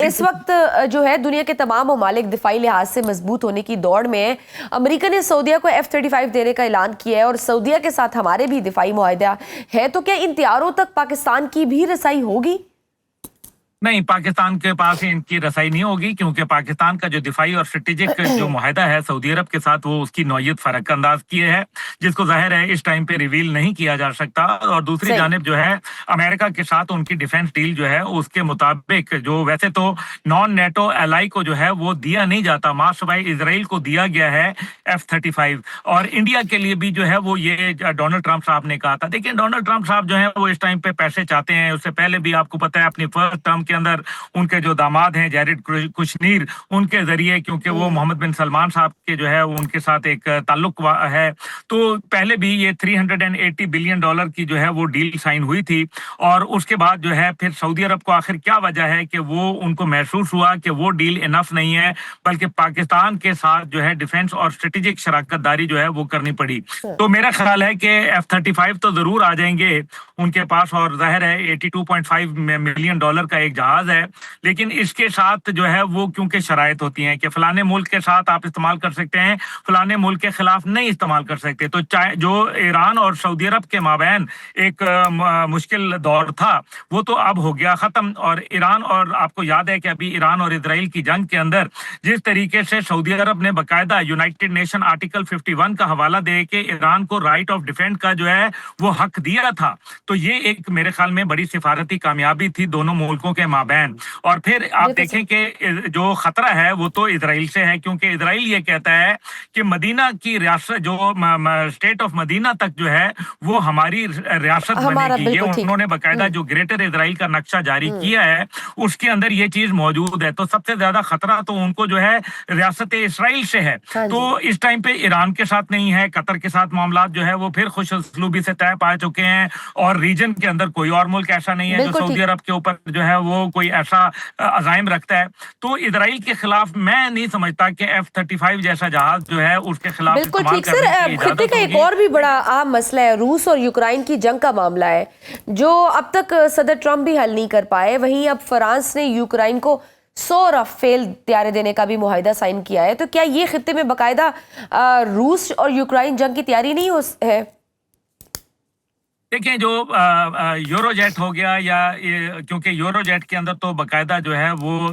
اس وقت جو ہے دنیا کے تمام ممالک دفاعی لحاظ سے مضبوط ہونے کی دوڑ میں ہیں۔ امریکہ نے سعودیہ کو F-35 دینے کا اعلان کیا ہے اور سعودیہ کے ساتھ ہمارے بھی دفاعی معاہدہ ہے، تو کیا ان طیاروں تک پاکستان کی بھی رسائی ہوگی؟ نہیں، پاکستان کے پاس ان کی رسائی نہیں ہوگی، کیونکہ پاکستان کا جو دفاعی اور اسٹریٹجک جو معاہدہ ہے سعودی عرب کے ساتھ، وہ اس کی نوعیت فرق انداز کیے ہے، جس کو ظاہر ہے اس ٹائم پہ ریویل نہیں کیا جا سکتا۔ اور دوسری جانب جو ہے امریکہ کے ساتھ ان کی ڈیفنس ڈیل جو ہے اس کے مطابق جو ویسے تو نان نیٹو ایلائی کو جو ہے وہ دیا نہیں جاتا، ماں صوبائی اسرائیل کو دیا گیا ہے F-35، اور انڈیا کے لیے بھی جو ہے وہ یہ ڈونلڈ ٹرمپ صاحب نے کہا تھا۔ دیکھیں، ڈونلڈ ٹرمپ صاحب جو ہے وہ اس ٹائم پہ پیسے چاہتے ہیں، اس سے پہلے بھی آپ کو پتا ہے اپنی فرسٹ ٹرم کے اندر ان کے جو داماد ہیں جیریڈ کشنیر، ان کے ذریعے، کیونکہ وہ محمد بن سلمان صاحب کے جو ہے ان کے ساتھ ایک تعلق ہے، تو پہلے بھی یہ $380 بلین کی جو ہے وہ ڈیل سائن ہوئی تھی۔ اور اس کے بعد جو ہے پھر سعودی عرب کو آخر کیا وجہ ہے کہ وہ ان کو محسوس ہوا کہ وہ ڈیل انف نہیں ہے، بلکہ پاکستان کے ساتھ جو ہے ڈیفنس اور اسٹریٹجک شراکت داری جو ہے وہ کرنی پڑی۔ تو میرا خیال ہے کہ F-35 تو ضرور آ جائیں گے ان کے پاس، اور ظاہر ہے $82.5 ملین کا ایک جہاز ہے، لیکن اس کے ساتھ جو ہے وہ کیونکہ شرائط ہوتی ہیں کہ فلانے ملک کے ساتھ آپ استعمال کر سکتے ہیں، فلانے ملک کے خلاف نہیں استعمال کر سکتے۔ تو جو ایران اور سعودی عرب کے مابین ایک مشکل دور تھا، وہ تو اب ہو گیا ختم۔ اور ایران، اور آپ کو یاد ہے کہ ابھی ایران اور اسرائیل کی جنگ کے اندر جس طریقے سے سعودی عرب نے باقاعدہ یونائٹڈ نیشن آرٹیکل 51 کا حوالہ دے کے ایران کو رائٹ آف ڈیفینس کا جو ہے وہ حق دیا تھا، تو یہ ایک میرے خیال میں بڑی سفارتی کامیابی تھی دونوں ملکوں کے مابین۔ اور پھر آپ دیکھیں کہ جو خطرہ ہے وہ تو اسرائیل سے ہے، کیونکہ اسرائیل یہ کہتا ہے کہ مدینہ کی ریاست، جو اسٹیٹ آف مدینہ تک جو ہے وہ ہماری ریاست بنے گی۔ یہ انہوں نے باقاعدہ جو گریٹر اسرائیل کا نقشہ جاری کیا ہے اس کے اندر یہ چیز موجود ہے۔ تو سب سے زیادہ خطرہ تو ان کو جو ہے ریاست اسرائیل سے ہے۔ تو اس ٹائم پہ ایران کے ساتھ نہیں ہے، قطر کے ساتھ معاملات جو ہے وہ پھر خوش اسلوبی سے طے پا چکے ہیں، اور ریجن کے اندر کوئی اور ملک ایسا نہیں ہے جو سعودی عرب کے اوپر جو ہے وہ کوئی ایسا عزائم رکھتا ہے۔ تو اسرائیل کے خلاف میں نہیں سمجھتا کہ F-35 جیسا جہاز جو ہے اس کے خلاف استعمال کرنے کی اجازت خطے کا ایک اور بھی بڑا اہم مسئلہ ہے، روس اور یوکرائن کی جنگ کا معاملہ ہے، جو اب تک صدر ٹرمپ بھی حل نہیں کر پائے۔ وہیں اب فرانس نے یوکرائن کو 100 رافیل طیارے دینے کا بھی معاہدہ سائن کیا ہے۔ تو کیا یہ خطے میں باقاعدہ روس اور یوکرائن جنگ کی تیاری نہیں ہے؟ دیکھیں، جو یورو جیٹ ہو گیا، یا کیونکہ یورو جیٹ کے اندر تو باقاعدہ جو ہے وہ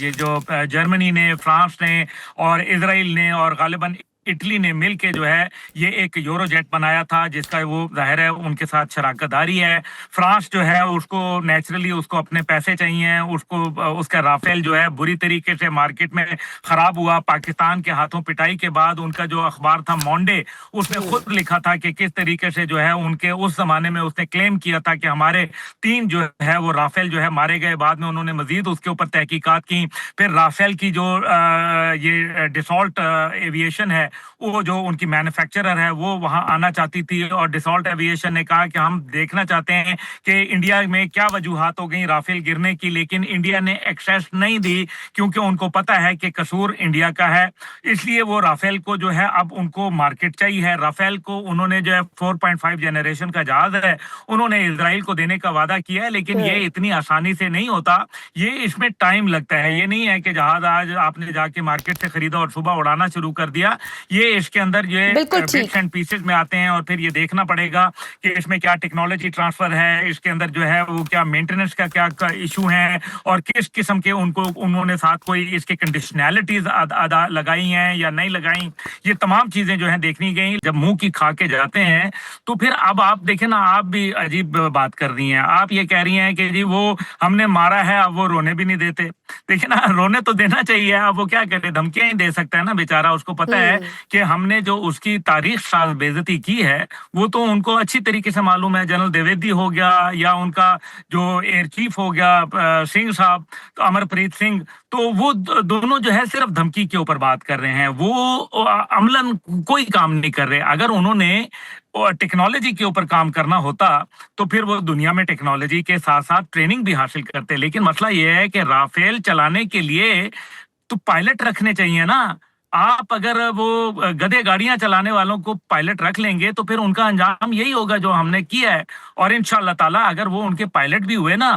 یہ جو جرمنی نے، فرانس نے اور اسرائیل نے اور غالباً اٹلی نے مل کے جو ہے یہ ایک یورو جیٹ بنایا تھا، جس کا وہ ظاہر ہے ان کے ساتھ شراکت داری ہے۔ فرانس جو ہے اس کو نیچرلی اس کو اپنے پیسے چاہیے، اس کو اس کا رافیل جو ہے بری طریقے سے مارکیٹ میں خراب ہوا، پاکستان کے ہاتھوں پٹائی کے بعد ان کا جو اخبار تھا مونڈے، اس نے خود لکھا تھا کہ کس طریقے سے جو ہے ان کے اس زمانے میں اس نے کلیم کیا تھا کہ ہمارے 3 جو ہے وہ رافیل جو ہے مارے گئے۔ بعد میں انہوں نے مزید اس کے اوپر تحقیقات کی، پھر رافیل کی جو یہ ڈسالٹ ایویشن ہے، وہ جو ان کی مینوفیکچرر ہے، وہ وہاں آنا چاہتی تھی، اور ڈسالٹ ایویشن نے کہا کہ ہم دیکھنا چاہتے ہیں کہ انڈیا میں کیا وجوہات ہو گئیں رافیل گرنے کی، لیکن انڈیا نے ایکسیس نہیں دی، کیونکہ ان کو پتا ہے کہ قصور انڈیا کا ہے۔ اس لیے وہ رافیل کو جو ہے اب ان کو مارکیٹ چاہیے ہے۔ رافیل کو انہوں نے جو ہے 4.5 جنریشن کا جہاز ہے، انہوں نے اسرائیل کو دینے کا وعدہ کیا ہے، لیکن یہ اتنی آسانی سے نہیں ہوتا، یہ اس میں ٹائم لگتا ہے۔ یہ نہیں ہے کہ جہاز آج آپ نے جا کے مارکیٹ سے خریدا اور صبح اڑانا شروع کر دیا۔ یہ اس کے اندر یہ بٹس اینڈ پیسز میں آتے ہیں، اور پھر یہ دیکھنا پڑے گا کہ اس میں کیا ٹیکنالوجی ٹرانسفر ہے، اس کے اندر جو ہے وہ کیا مینٹیننس کا کیا ایشو ہے، اور کس قسم کے انہوں نے ساتھ کوئی اس کے کنڈیشنالٹیز لگائی ہیں یا نہیں لگائی۔ یہ تمام چیزیں جو ہیں دیکھنی گئیں۔ جب منہ کی کھا کے جاتے ہیں تو پھر اب آپ دیکھیں نا، آپ بھی عجیب بات کر رہی ہیں، آپ یہ کہہ رہی ہیں کہ جی وہ ہم نے مارا ہے، اب وہ رونے بھی نہیں دیتے۔ دیکھیں نا، رونے تو دینا چاہیے، اب وہ کیا کہتے، دھمکیاں ہی دے سکتا ہے نا بیچارہ، اس کو پتا ہے کہ ہم نے جو اس کی تاریخ ساز بے عزتی کی ہے وہ تو ان کو اچھی طریقے سے معلوم ہے۔ جنرل دیویدی ہو گیا، یا ان کا جو ایئر چیف ہو گیا سنگھ صاحب، امر پریت سنگھ، تو وہ دونوں جو ہے صرف دھمکی کے اوپر بات کر رہے ہیں، وہ عملاً کوئی کام نہیں کر رہے۔ اگر انہوں نے ٹیکنالوجی کے اوپر کام کرنا ہوتا تو پھر وہ دنیا میں ٹیکنالوجی کے ساتھ ساتھ ٹریننگ بھی حاصل کرتے، لیکن مسئلہ یہ ہے کہ رافیل چلانے کے لیے تو پائلٹ رکھنے چاہیے نا۔ آپ اگر وہ گدے گاڑیاں چلانے والوں کو پائلٹ رکھ لیں گے تو پھر ان کا انجام یہی ہوگا جو ہم نے کیا ہے، اور انشاءاللہ تعالی اگر وہ ان کے پائلٹ بھی ہوئے نا